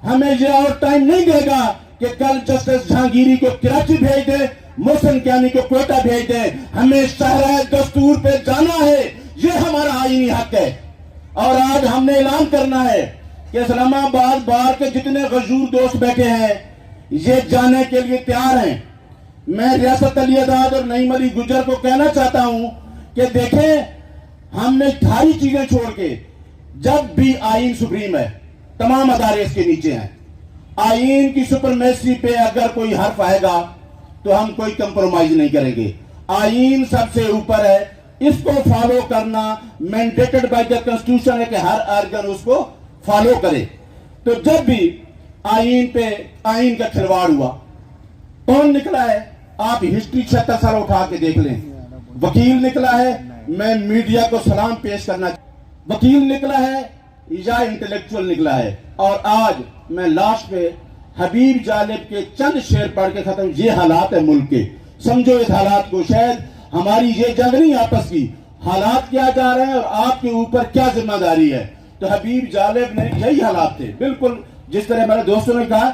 ہمیں یہ اور ٹائم نہیں دے گا کہ کل جسٹس جہانگیری کو کراچی بھیج دے، محسن کیانی کو کوئٹہ بھیج دے. ہمیں صحرائے دستور پہ جانا ہے، یہ ہمارا آئینی حق ہے. اور آج ہم نے اعلان کرنا ہے کہ اسلام آباد بار کے جتنے غیور دوست بیٹھے ہیں یہ جانے کے لیے تیار ہیں. میں ریاست علی آزاد اور نعیم علی گجر کو کہنا چاہتا ہوں کہ دیکھیں، ہم نے ساری چیزیں چھوڑ کے، جب بھی آئین سپریم ہے، تمام ادارے اس کے نیچے ہیں. آئین کی سپرمیسی پہ اگر کوئی حرف آئے گا تو ہم کوئی کمپرومائز نہیں کریں گے. آئین سب سے اوپر ہے، اس کو فالو کرنا مینڈیٹڈ بائی دا کنسٹیٹیوشن ہے کہ ہر آرگن اس کو فالو کرے. تو جب بھی آئین پہ آئین کا کھلواڑ ہوا، کون نکلا ہے؟ آپ ہسٹری 76 سال اٹھا کے دیکھ لیں. وکیل نکلا ہے، میں میڈیا کو سلام پیش کرنا، وکیل نکلا ہے یا انٹلیکچوئل نکلا ہے. اور آج میں لاسٹ پہ حبیب جالب کے چند شعر پڑھ کے ختم. یہ حالات ہے ملک کے، سمجھو اس حالات کو. شاید ہماری یہ جنگ نہیں آپس کی، حالات کیا جا رہے ہیں اور آپ کے اوپر کیا ذمہ داری ہے. تو حبیب جالب نے یہی حالات تھے، بالکل جس طرح میرے دوستوں نے کہا.